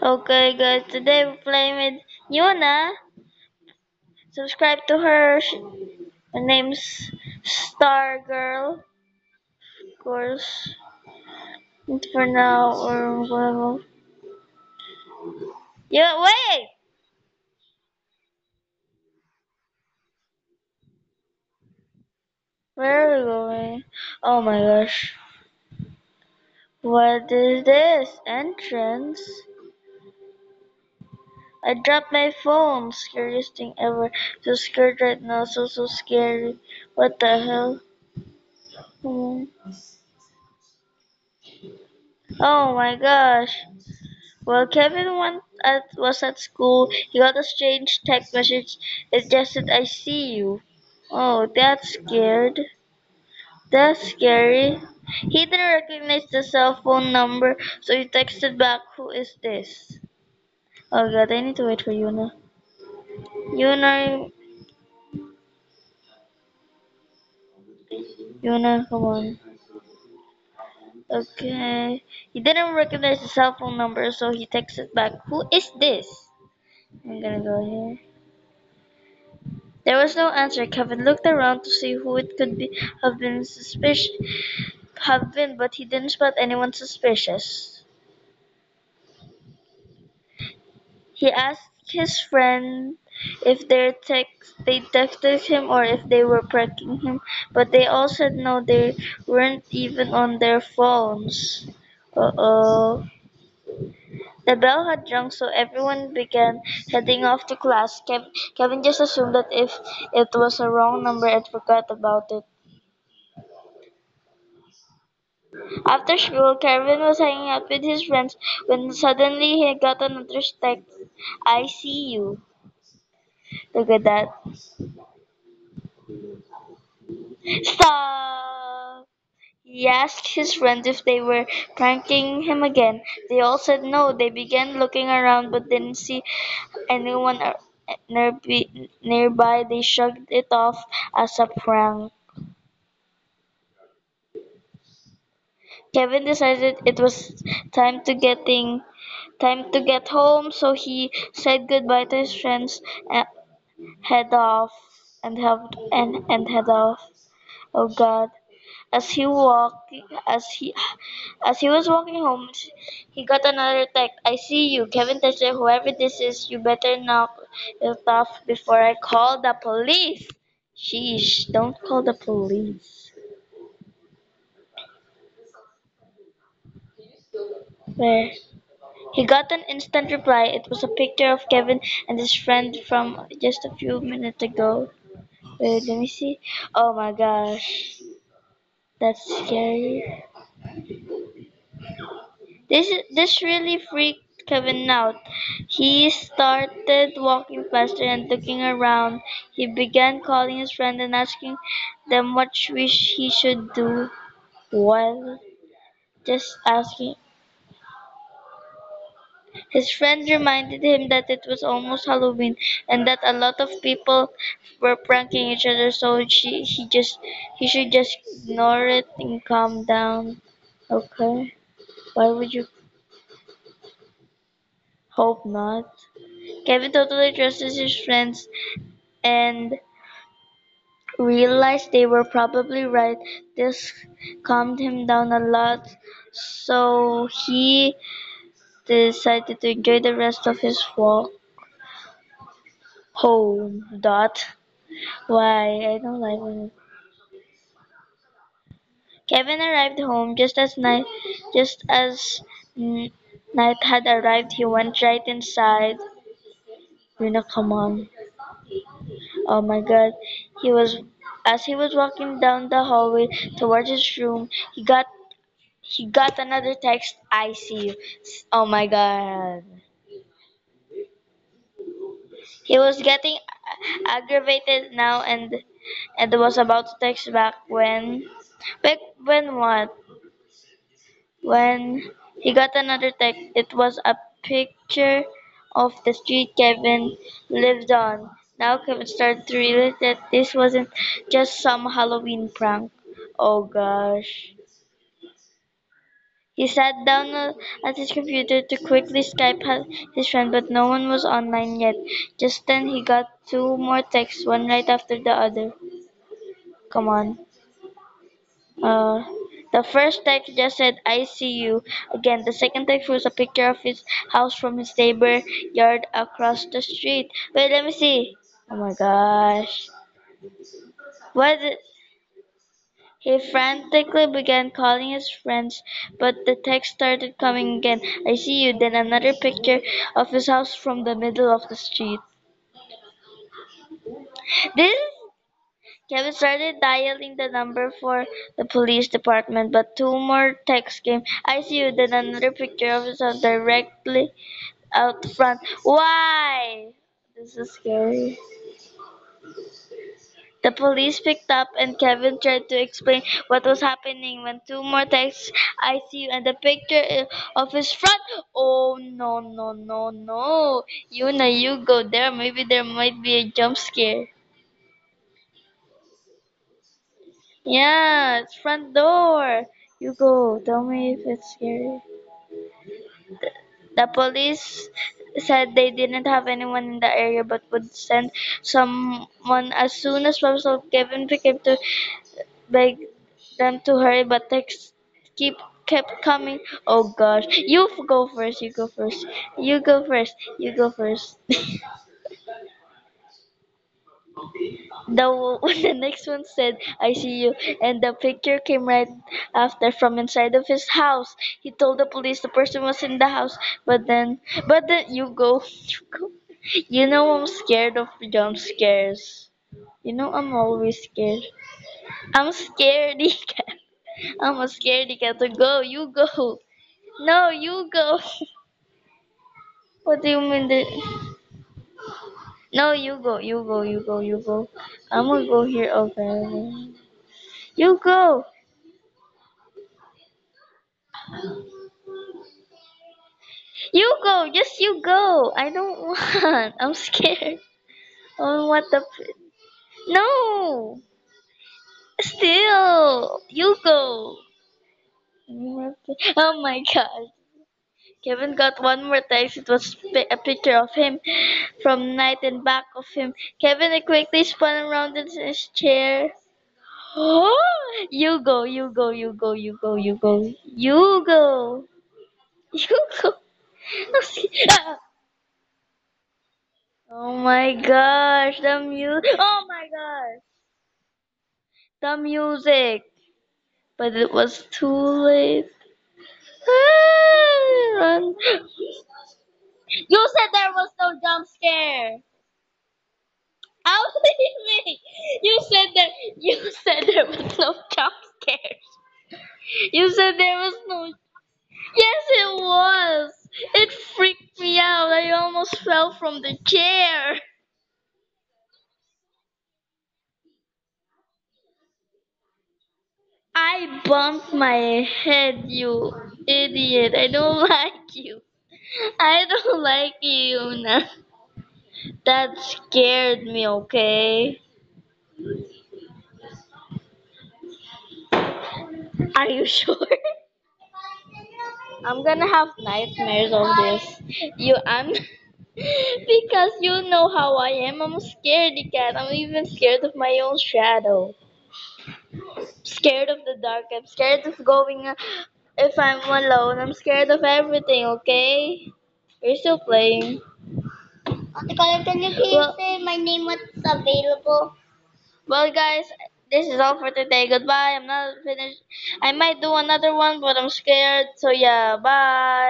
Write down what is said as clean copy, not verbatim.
Okay, guys, today we're playing with Yuna. Subscribe to her. Her name's Star Girl, of course. And for now, or whatever. Yeah, wait! Where are we going? Oh my gosh. What is this? Entrance? I dropped my phone. Scariest thing ever. So scared right now. So scary. What the hell? Hmm. Oh my gosh. While Kevin was at school, he got a strange text message. It just said, I see you. Oh, that's scared. That's scary. He didn't recognize the cell phone number, so he texted back, who is this? Oh god, I need to wait for Yuna. Yuna, Yuna, come on. Okay. He didn't recognize the cell phone number, so he texted back, who is this? I'm gonna go here. There was no answer. Kevin looked around to see who it could be have been but he didn't spot anyone suspicious. He asked his friend if they texted him or if they were pranking him, but they all said no, they weren't even on their phones. Uh-oh. The bell had rung, so everyone began heading off to class. Kevin just assumed that if it was a wrong number and forgot about it. After school, Kevin was hanging out with his friends when suddenly he got another text. I see you. Look at that. Stop! He asked his friends if they were pranking him again. They all said no. They began looking around but didn't see anyone nearby. They shrugged it off as a prank. Kevin decided it was time to getting time to get home, so he said goodbye to his friends and head off and head off. Oh God! As he walked, as he was walking home, he got another text. I see you, Kevin texted, whoever this is. You better knock it off before I call the police. Sheesh! Don't call the police. Where? He got an instant reply. It was a picture of Kevin and his friend from just a few minutes ago. Wait, let me see. Oh my gosh, that's scary. This really freaked Kevin out. He started walking faster and looking around. He began calling his friend and asking them what he should do. While just asking, his friend reminded him that it was almost Halloween and that a lot of people were pranking each other, so he should just ignore it and calm down. Okay. Why would you hope not? Kevin totally trusted his friends and realized they were probably right. This calmed him down a lot, so he decided to enjoy the rest of his walk home. Dot. Why? I don't like when Kevin arrived home just as mm, night had arrived. He went right inside. Rina, come on. Oh my God. He was as he was walking down the hallway towards his room, he got another text. I see you. Oh my God. He was getting aggravated now and was about to text back when what? When he got another text, it was a picture of the street Kevin lived on. Now Kevin started to realize that this wasn't just some Halloween prank. Oh gosh. He sat down at his computer to quickly Skype his friend, but no one was online yet. Just then he got two more texts, one right after the other. Come on. Uh, the first text just said, I see you. Again, the second text was a picture of his house from his neighbor yard across the street. Wait, let me see. Oh my gosh. What? He frantically began calling his friends, but the text started coming again. I see you. Then another picture of his house from the middle of the street. This Kevin started dialing the number for the police department, but two more texts came. I see you. Then another picture of his house directly out front. Why? This is scary. The police picked up and Kevin tried to explain what was happening when two more texts, I see you, and the picture of his front. Oh no, no, no, no. Yuna, you go there. Maybe there might be a jump scare. Yeah, it's front door. You go. Tell me if it's scary. The police said they didn't have anyone in the area but would send someone as soon as possible. Kevin became to beg them to hurry, but texts kept coming. Oh gosh, you go first. You go first. You go first. You go first. The next one said, "I see you," and the picture came right after from inside of his house. He told the police the person was in the house, but then you go, you go. You know I'm scared of jump scares. You know I'm always scared. I'm scared. I'm a scaredy cat. To go, you go. No, you go. What do you mean? No, you go. You go. You go. You go. I'm gonna go here. Okay. You go. You go. Just you go. I don't want. I'm scared. Oh, what the? No. Still. You go. Oh my god. Kevin got one more text. It was a picture of him from night and back of him. Kevin quickly spun around in his chair. You go, you go, you go, you go, you go, you go, you go. Oh my gosh, the music. Oh my gosh, the music. But it was too late. Run. You said there was no jump scare. How did me? You said there was no jump scares. You said there was no. Yes, it was. It freaked me out. I almost fell from the chair. I bumped my head, you idiot. I don't like you. I don't like you, Yuna. That scared me, okay? Are you sure? I'm gonna have nightmares of this. I'm because you know how I am. I'm a scaredy cat. I'm even scared of my own shadow. Scared of the dark. I'm scared of going if I'm alone. I'm scared of everything. Okay? You're still playing. Ate Colin, can you please say my name what's available? Well, guys, this is all for today. Goodbye. I'm not finished. I might do another one, but I'm scared. So yeah, bye.